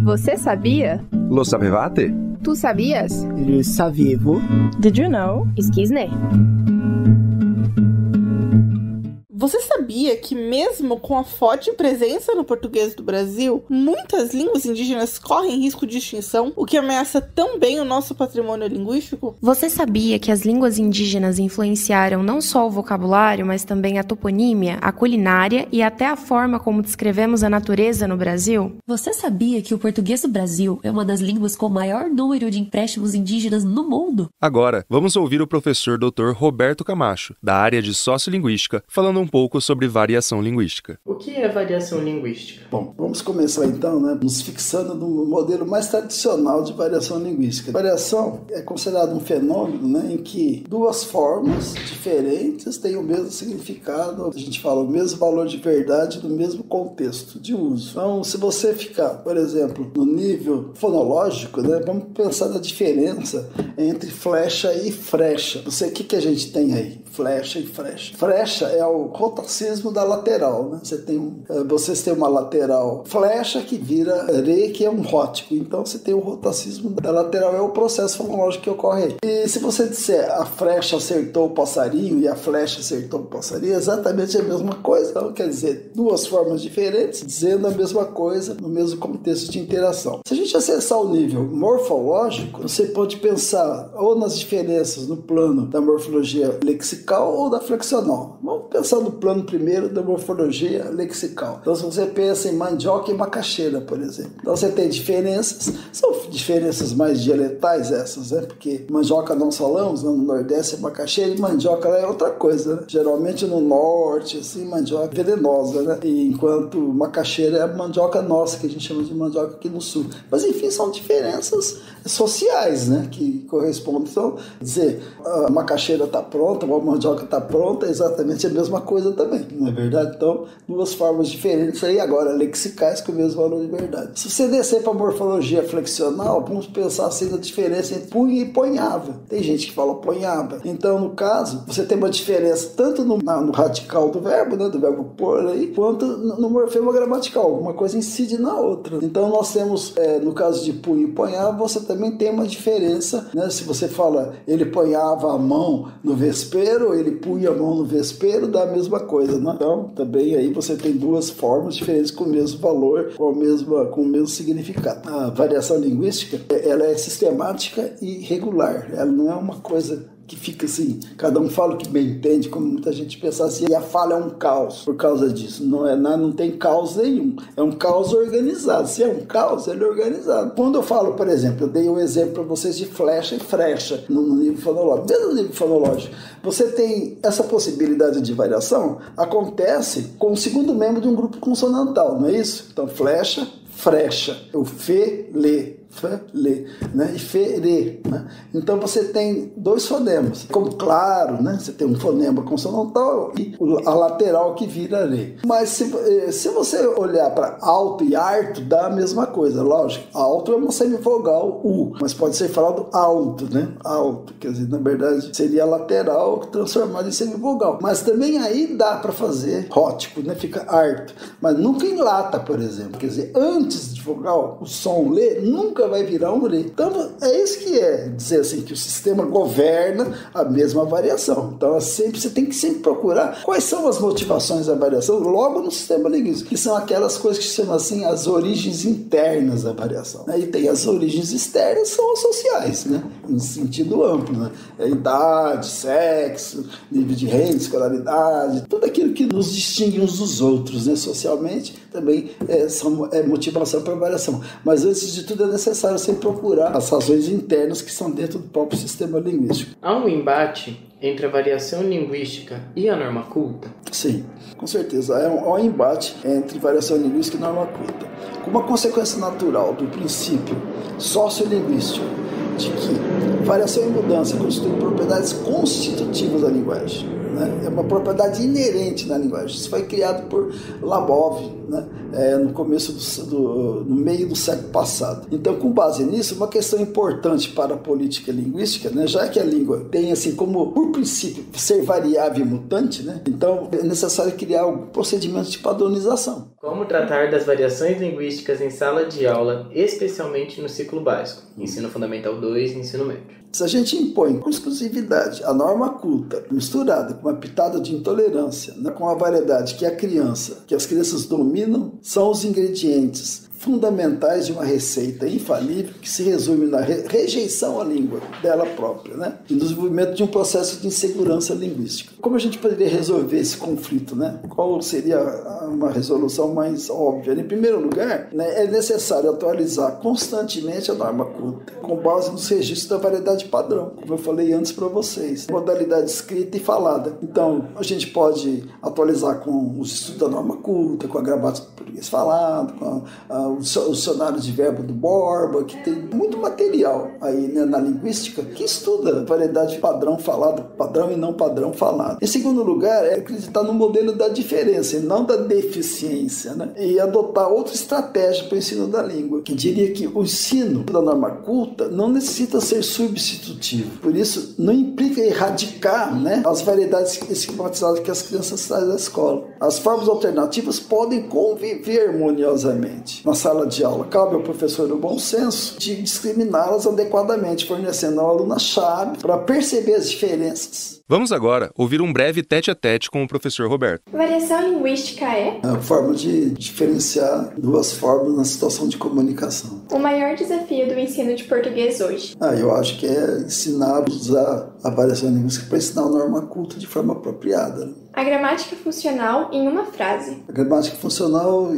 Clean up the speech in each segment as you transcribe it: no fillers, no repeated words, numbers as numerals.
Você sabia? Lo sapevate? Tu sabias? Le saviez-vous? Did you know? Esquisne. Você sabia que mesmo com a forte presença no português do Brasil, muitas línguas indígenas correm risco de extinção, o que ameaça também o nosso patrimônio linguístico? Você sabia que as línguas indígenas influenciaram não só o vocabulário, mas também a toponímia, a culinária e até a forma como descrevemos a natureza no Brasil? Você sabia que o português do Brasil é uma das línguas com o maior número de empréstimos indígenas no mundo? Agora, vamos ouvir o professor Dr. Roberto Camacho, da área de Sociolinguística, falando um pouco sobre variação linguística. O que é variação linguística? Bom, vamos começar então, nos fixando no modelo mais tradicional de variação linguística. Variação é considerado um fenômeno, em que duas formas diferentes têm o mesmo significado, a gente fala o mesmo valor de verdade no mesmo contexto de uso. Então, se você ficar, por exemplo, no nível fonológico, vamos pensar na diferença entre flecha e frecha. O que a gente tem aí? Flecha e frecha. Frecha é o rotacismo da lateral, vocês têm uma lateral flecha que vira re, que é um rótico. Então você tem o rotacismo da lateral, é o processo fonológico que ocorre aí. E se você disser a frecha acertou o passarinho e a flecha acertou o passarinho, é exatamente a mesma coisa. Então quer dizer, duas formas diferentes dizendo a mesma coisa no mesmo contexto de interação. Se a gente acessar o nível morfológico, você pode pensar ou nas diferenças no plano da morfologia lexical ou da flexional. Vamos pensar no plano primeiro da morfologia lexical. Então, se você pensa em mandioca e macaxeira, por exemplo. Então, você tem diferenças, são diferenças mais dialetais essas, porque mandioca nós falamos, no Nordeste é macaxeira e mandioca é outra coisa, Geralmente no Norte, assim, mandioca é venenosa, E enquanto macaxeira é a mandioca nossa, que a gente chama de mandioca aqui no Sul. Mas, enfim, são diferenças sociais, que correspondem. Então, dizer a macaxeira está pronta, a mandioca está pronta, é exatamente a mesma coisa também, não é verdade? Então, duas formas diferentes aí, agora lexicais com o mesmo valor de verdade. Se você descer para a morfologia flexional, vamos pensar assim na diferença entre punha e ponhava. Tem gente que fala ponhava. Então, no caso, você tem uma diferença tanto no radical do verbo, do verbo pôr aí, quanto no morfema gramatical. Uma coisa incide na outra. Então, nós temos, no caso de punha e ponhava, você também tem uma diferença, Se você fala, ele ponhava a mão no vespeiro, ele punha a mão no vespeiro, dá a mesma coisa, Então, também aí você tem duas formas diferentes com o mesmo valor, com o mesmo significado. A variação linguística, ela é sistemática e regular. Ela não é uma coisa que fica assim, cada um fala o que bem entende, como muita gente pensa assim, e a fala é um caos por causa disso. Não tem caos nenhum. É um caos organizado. Se é um caos, ele é organizado. Quando eu falo, por exemplo, eu dei um exemplo para vocês de flecha e frecha no nível fonológico. Dentro do nível fonológico, você tem essa possibilidade de variação, acontece com o segundo membro de um grupo consonantal, não é isso? Então, flecha, frecha, o fe, lê. Lê, e fere, Então você tem dois fonemas, como claro, você tem um fonema consonantal e a lateral que vira lê. Mas se você olhar para alto e arto, dá a mesma coisa, lógico. Alto é uma semivogal U, mas pode ser falado alto, Alto, quer dizer, na verdade seria lateral transformado em semivogal. Mas também aí dá para fazer rótico, Fica arto, mas nunca em lata, por exemplo. Quer dizer, antes de vogal, o som lê nunca vai virar um re. Então, é isso que é dizer assim, que o sistema governa a mesma variação. Então, você tem que sempre procurar quais são as motivações da variação logo no sistema linguístico, que são aquelas coisas que se chamam assim as origens internas da variação. Aí tem as origens externas, são as sociais, em sentido amplo, idade, sexo, nível de renda, escolaridade, tudo aquilo que nos distingue uns dos outros, socialmente, também é motivação para a variação. Mas antes de tudo é necessário sempre procurar as razões internas que são dentro do próprio sistema linguístico. Há um embate entre a variação linguística e a norma culta? Sim, com certeza. Há um embate entre variação linguística e norma culta. Como uma consequência natural do princípio sociolinguístico de que variação e mudança constituem propriedades constitutivas da linguagem. É uma propriedade inerente na linguagem. Isso foi criado por Labov, né? No começo no meio do século passado. Então, com base nisso, uma questão importante para a política linguística, né? Já que a língua tem assim como, por princípio, ser variável e mutante, né? Então é necessário criar um procedimento de padronização. Como tratar das variações linguísticas em sala de aula, especialmente no ciclo básico, ensino fundamental 2 e ensino médio? Se a gente impõe com exclusividade a norma culta, misturada com uma pitada de intolerância, né, com a variedade que as crianças dominam, são os ingredientes fundamentais de uma receita infalível que se resume na rejeição à língua dela própria, né? E no desenvolvimento de um processo de insegurança linguística. Como a gente poderia resolver esse conflito, né? Qual seria uma resolução mais óbvia? Em primeiro lugar, né, é necessário atualizar constantemente a norma culta, com base nos registros da variedade padrão, como eu falei antes para vocês, modalidade escrita e falada. Então, a gente pode atualizar com os estudos da norma culta, com a gramática do português falado, com o dicionário de verbo do Borba, que tem muito material aí, né, na linguística, que estuda variedade padrão falado, padrão e não padrão falado. Em segundo lugar, é acreditar no modelo da diferença e não da deficiência, né? E adotar outra estratégia para o ensino da língua, que diria que o ensino da norma culta não necessita ser substitutivo. Por isso, não implica erradicar, né, as variedades esquematizadas que as crianças trazem da escola. As formas alternativas podem conviver harmoniosamente. Na sala de aula, cabe ao professor o bom senso de discriminá-las adequadamente, fornecendo ao aluno a chave para perceber as diferenças. Vamos agora ouvir um breve tete-a-tete com o professor Roberto. Variação linguística é a forma de diferenciar duas formas na situação de comunicação. o maior desafio do ensino de português hoje. Eu acho que é ensinar a usar a variação linguística para ensinar a norma culta de forma apropriada, né? A gramática funcional em uma frase. A gramática funcional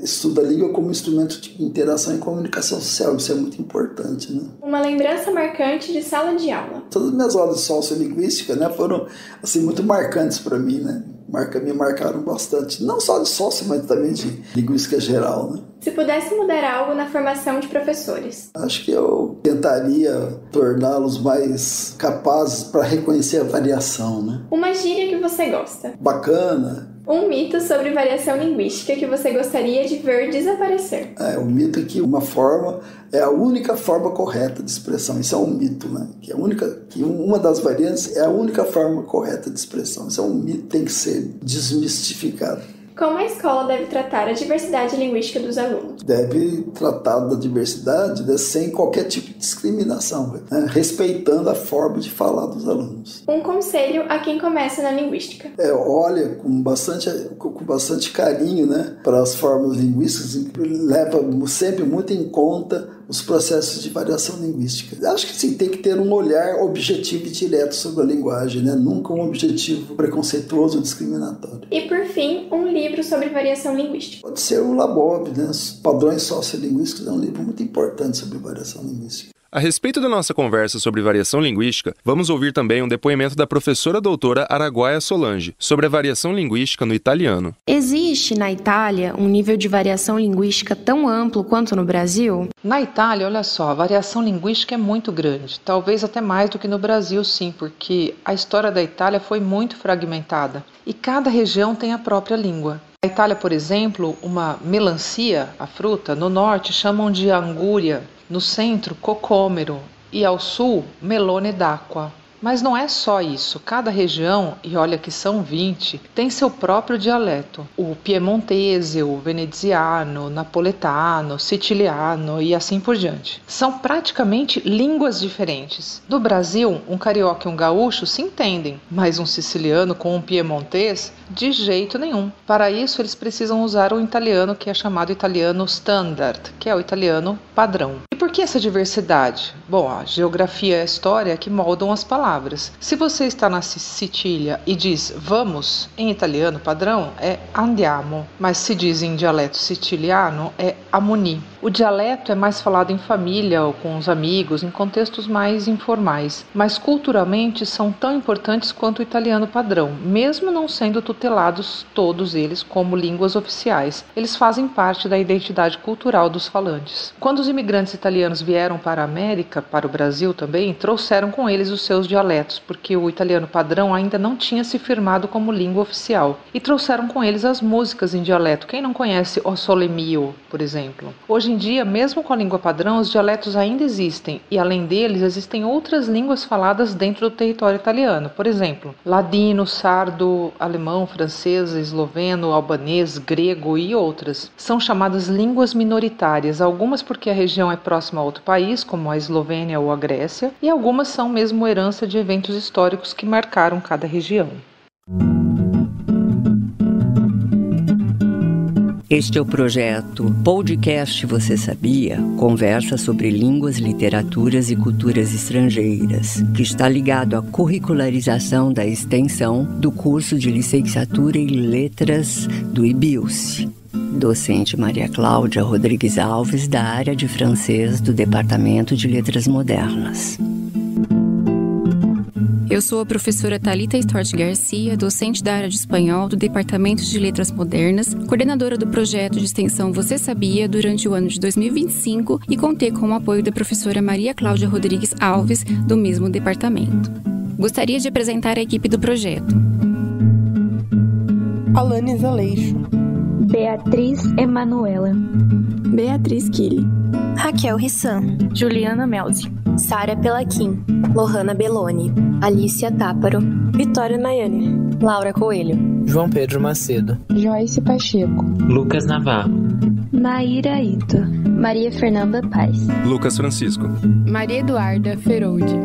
estuda a língua como instrumento de interação e comunicação social. Isso é muito importante, né? Uma lembrança marcante de sala de aula. Todas as minhas aulas de sociolinguística, né, foram assim, muito marcantes para mim, né? Me marcaram bastante. Não só de sócio, mas também de linguística geral, né? Se pudesse mudar algo na formação de professores. Acho que eu tentaria torná-los mais capazes para reconhecer a variação, né? Uma gíria que você gosta. Bacana. Um mito sobre variação linguística que você gostaria de ver desaparecer. O mito é que uma forma é a única forma correta de expressão. Isso é um mito, né? Que uma das variantes é a única forma correta de expressão. Isso é um mito, tem que ser desmistificado. Como a escola deve tratar a diversidade linguística dos alunos? Deve tratar da diversidade, né, sem qualquer tipo de discriminação, né, respeitando a forma de falar dos alunos. Um conselho a quem começa na linguística. Olha com bastante carinho, né, para as formas linguísticas, leva sempre muito em conta os processos de variação linguística. Acho que sim, tem que ter um olhar objetivo e direto sobre a linguagem, né? Nunca um objetivo preconceituoso ou discriminatório. E por fim, um livro sobre variação linguística. Pode ser o Labov, né? Os Padrões Sociolinguísticos, é um livro muito importante sobre variação linguística. A respeito da nossa conversa sobre variação linguística, vamos ouvir também um depoimento da professora doutora Araguaia Solange sobre a variação linguística no italiano. Existe na Itália um nível de variação linguística tão amplo quanto no Brasil? Na Itália, olha só, a variação linguística é muito grande, talvez até mais do que no Brasil, sim, porque a história da Itália foi muito fragmentada e cada região tem a própria língua. Na Itália, por exemplo, uma melancia, a fruta, no norte chamam de angúria, no centro, cocômero e ao sul, melone d'acqua. Mas não é só isso, cada região, e olha que são 20, tem seu próprio dialeto. O piemontese, o veneziano, o napoletano, o siciliano e assim por diante. São praticamente línguas diferentes. No Brasil, um carioca e um gaúcho se entendem, mas um siciliano com um piemontês, de jeito nenhum. Para isso, eles precisam usar o italiano que é chamado italiano standard, que é o italiano padrão. E por que essa diversidade? Bom, a geografia e a história que moldam as palavras. Se você está na Sicília e diz vamos, em italiano padrão é andiamo, mas se diz em dialeto siciliano é amoni. O dialeto é mais falado em família ou com os amigos, em contextos mais informais, mas culturalmente são tão importantes quanto o italiano padrão, mesmo não sendo tutelados, todos eles, como línguas oficiais. Eles fazem parte da identidade cultural dos falantes. Quando os imigrantes italianos vieram para a América, para o Brasil também, trouxeram com eles os seus dialetos, porque o italiano padrão ainda não tinha se firmado como língua oficial. E trouxeram com eles as músicas em dialeto. Quem não conhece O Sole Mio, por exemplo? Hoje em dia, mesmo com a língua padrão, os dialetos ainda existem, e além deles, existem outras línguas faladas dentro do território italiano. Por exemplo, ladino, sardo, alemão, francês, esloveno, albanês, grego e outras. São chamadas línguas minoritárias, algumas porque a região é próxima a outro país, como a Eslovênia ou a Grécia, e algumas são mesmo herança de eventos históricos que marcaram cada região. Este é o projeto Podcast Você Sabia? Conversa sobre línguas, literaturas e culturas estrangeiras, que está ligado à curricularização da extensão do curso de licenciatura em letras do IBIUS. Docente Maria Cláudia Rodrigues Alves, da área de francês do Departamento de Letras Modernas. Eu sou a professora Thalita Stort Garcia, docente da área de espanhol do Departamento de Letras Modernas, coordenadora do projeto de extensão Você Sabia durante o ano de 2025 e contei com o apoio da professora Maria Cláudia Rodrigues Alves, do mesmo departamento. Gostaria de apresentar a equipe do projeto. Alanis Aleixo, Beatriz Emanuela, Beatriz Kili, Raquel Rissan, Juliana Melzi, Sara Pelaquim, Lohana Belloni, Alicia Táparo, Vitória Nayane, Laura Coelho, João Pedro Macedo, Joyce Pacheco, Lucas Navarro, Maíra Ito, Maria Fernanda Paz, Lucas Francisco, Maria Eduarda Feroldi,